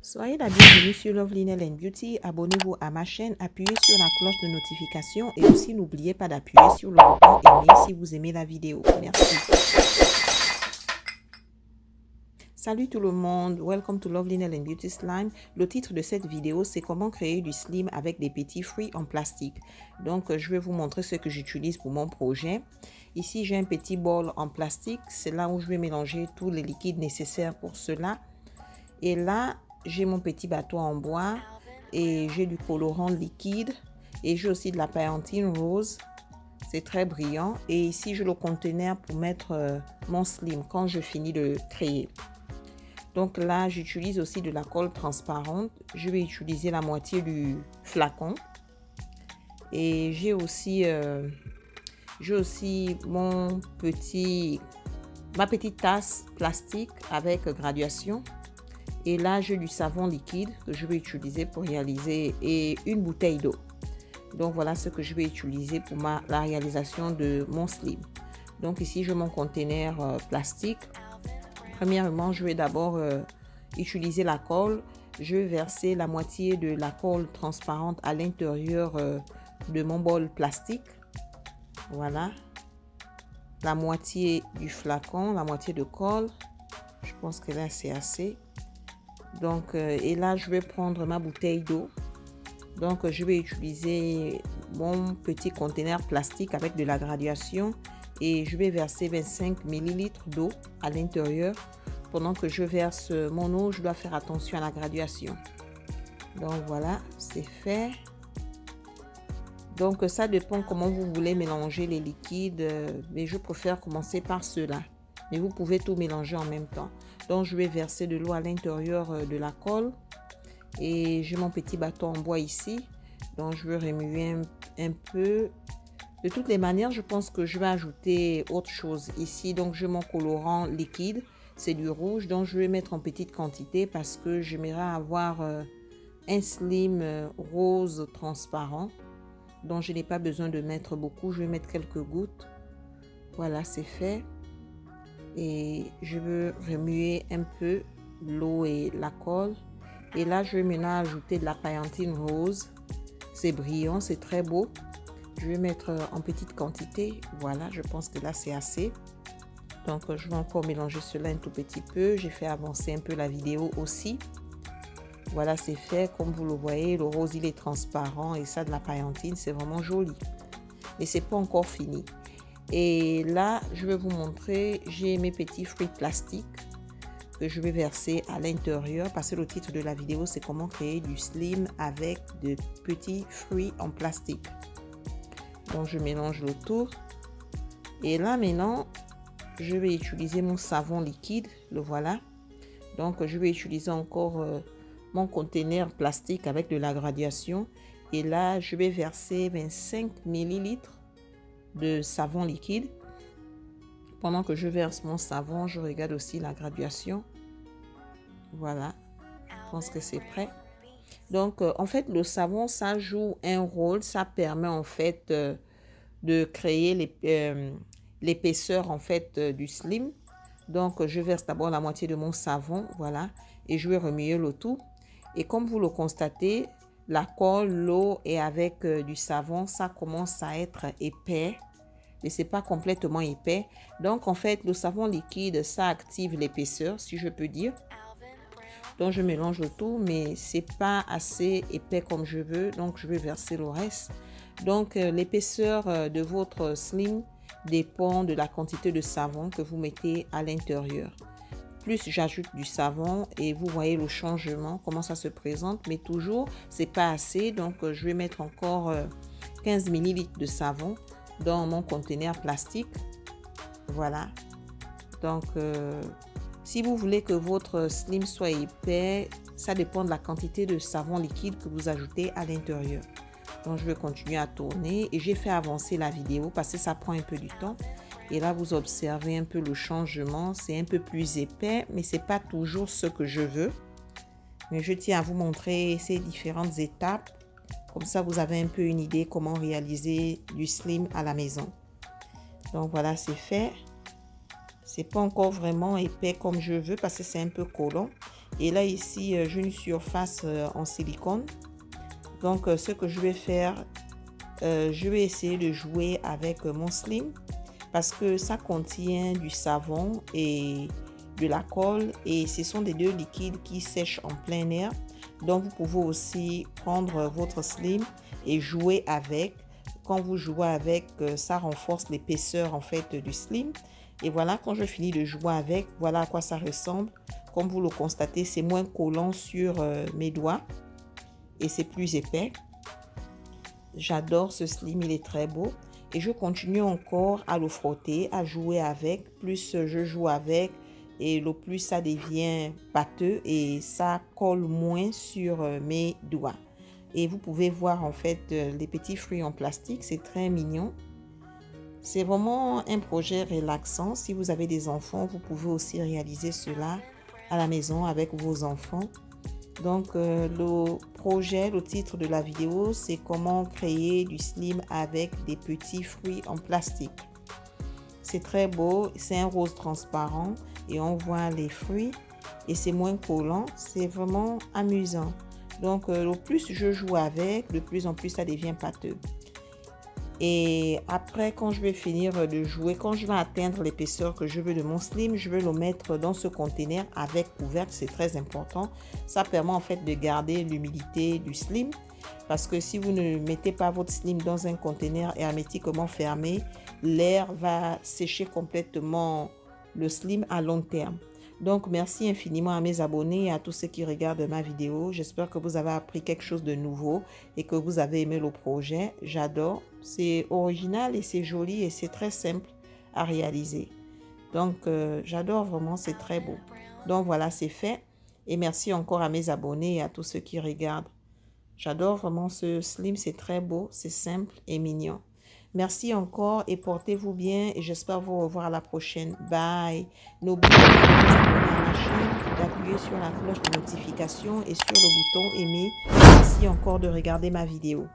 Soyez la bienvenue sur Lovely Nail & Beauty. Abonnez-vous à ma chaîne, appuyez sur la cloche de notification et aussi n'oubliez pas d'appuyer sur le bouton aimer si vous aimez la vidéo. Merci. Salut tout le monde, welcome to Lovely Nail & Beauty Slime. Le titre de cette vidéo, c'est comment créer du slime avec des petits fruits en plastique. Donc, je vais vous montrer ce que j'utilise pour mon projet. Ici, j'ai un petit bol en plastique. C'est là où je vais mélanger tous les liquides nécessaires pour cela. Et là, j'ai mon petit bateau en bois et j'ai du colorant liquide et j'ai aussi de la paillantine rose. C'est très brillant. Et ici, j'ai le conteneur pour mettre mon slime quand je finis de créer. Donc là, j'utilise aussi de la colle transparente. Je vais utiliser la moitié du flacon. Et j'ai aussi ma petite tasse plastique avec graduation. Et là, j'ai du savon liquide que je vais utiliser pour réaliser et une bouteille d'eau. Donc, voilà ce que je vais utiliser pour la réalisation de mon slime. Donc, ici, j'ai mon conteneur plastique. Premièrement, je vais d'abord utiliser la colle. Je vais verser la moitié de la colle transparente à l'intérieur de mon bol plastique. Voilà. La moitié du flacon, la moitié de colle. Je pense que là, c'est assez. Donc, et là, je vais prendre ma bouteille d'eau. Donc, je vais utiliser mon petit conteneur plastique avec de la graduation et je vais verser 25 ml d'eau à l'intérieur. Pendant que je verse mon eau, je dois faire attention à la graduation. Donc, voilà, c'est fait. Donc, ça dépend comment vous voulez mélanger les liquides, mais je préfère commencer par cela. Mais vous pouvez tout mélanger en même temps. Donc, je vais verser de l'eau à l'intérieur de la colle. Et j'ai mon petit bâton en bois ici. Donc, je vais remuer un peu. De toutes les manières, je pense que je vais ajouter autre chose ici. Donc, j'ai mon colorant liquide. C'est du rouge. Donc, je vais mettre en petite quantité parce que j'aimerais avoir un slime rose transparent. Donc, je n'ai pas besoin de mettre beaucoup. Je vais mettre quelques gouttes. Voilà, c'est fait. Et je veux remuer un peu l'eau et la colle. Et là, je vais maintenant ajouter de la paillantine rose. C'est brillant, c'est très beau. Je vais mettre en petite quantité. Voilà, je pense que là, c'est assez. Donc, je vais encore mélanger cela un tout petit peu. J'ai fait avancer un peu la vidéo aussi. Voilà, c'est fait. Comme vous le voyez, le rose, il est transparent. Et ça, de la paillantine, c'est vraiment joli. Mais c'est pas encore fini. Et là, je vais vous montrer, j'ai mes petits fruits plastiques que je vais verser à l'intérieur parce que le titre de la vidéo, c'est comment créer du slime avec de petits fruits en plastique. Donc, je mélange le tout. Et là, maintenant, je vais utiliser mon savon liquide. Le voilà. Donc, je vais utiliser encore mon conteneur plastique avec de la graduation. Et là, je vais verser 25 ml de savon liquide. Pendant que je verse mon savon, je regarde aussi la graduation. Voilà, je pense que c'est prêt. Donc, en fait, le savon, ça joue un rôle. Ça permet en fait de créer l'épaisseur en fait du slime. Donc, je verse d'abord la moitié de mon savon, voilà, et je vais remuer le tout. Et comme vous le constatez, la colle, l'eau et avec du savon, ça commence à être épais. Mais c'est pas complètement épais. Donc, en fait, le savon liquide, ça active l'épaisseur, si je peux dire. Donc, je mélange le tout, mais c'est pas assez épais comme je veux. Donc, je vais verser le reste. Donc, l'épaisseur de votre slime dépend de la quantité de savon que vous mettez à l'intérieur. Plus j'ajoute du savon et vous voyez le changement, comment ça se présente. Mais toujours, c'est pas assez. Donc, je vais mettre encore 15 ml de savon dans mon conteneur plastique. Voilà. Donc, si vous voulez que votre slime soit épais, ça dépend de la quantité de savon liquide que vous ajoutez à l'intérieur. Donc, je vais continuer à tourner et j'ai fait avancer la vidéo parce que ça prend un peu du temps. Et là, vous observez un peu le changement. C'est un peu plus épais, mais ce n'est pas toujours ce que je veux. Mais je tiens à vous montrer ces différentes étapes. Comme ça, vous avez un peu une idée comment réaliser du slime à la maison. Donc, voilà, c'est fait. C'est pas encore vraiment épais comme je veux parce que c'est un peu collant. Et là ici, j'ai une surface en silicone. Donc ce que je vais faire, je vais essayer de jouer avec mon slim parce que ça contient du savon et de la colle et ce sont des deux liquides qui sèchent en plein air. Donc vous pouvez aussi prendre votre slim et jouer avec. Quand vous jouez avec, ça renforce l'épaisseur en fait du slim. Et voilà, quand je finis de jouer avec, voilà à quoi ça ressemble. Comme vous le constatez, c'est moins collant sur mes doigts et c'est plus épais. J'adore ce slim, il est très beau. Et je continue encore à le frotter, à jouer avec. Plus je joue avec, et le plus ça devient pâteux et ça colle moins sur mes doigts. Et vous pouvez voir en fait les petits fruits en plastique, c'est très mignon. C'est vraiment un projet relaxant. Si vous avez des enfants, vous pouvez aussi réaliser cela à la maison avec vos enfants. Donc le projet, le titre de la vidéo, c'est comment créer du slim avec des petits fruits en plastique. C'est très beau, c'est un rose transparent et on voit les fruits et c'est moins collant, c'est vraiment amusant. Donc le plus je joue avec, de plus en plus ça devient pâteux. Et après, quand je vais finir de jouer, quand je vais atteindre l'épaisseur que je veux de mon slim, je vais le mettre dans ce conteneur avec couvercle, c'est très important. Ça permet en fait de garder l'humidité du slim. Parce que si vous ne mettez pas votre slim dans un conteneur hermétiquement fermé, l'air va sécher complètement le slim à long terme. Donc, merci infiniment à mes abonnés et à tous ceux qui regardent ma vidéo. J'espère que vous avez appris quelque chose de nouveau et que vous avez aimé le projet. J'adore. C'est original et c'est joli et c'est très simple à réaliser. Donc, j'adore vraiment, c'est très beau. Donc, voilà, c'est fait. Et merci encore à mes abonnés et à tous ceux qui regardent. J'adore vraiment ce slim, c'est très beau, c'est simple et mignon. Merci encore et portez-vous bien et j'espère vous revoir à la prochaine. Bye. N'oubliez pas de vous abonner à ma chaîne, d'appuyer sur la cloche de notification et sur le bouton aimer. Merci encore de regarder ma vidéo.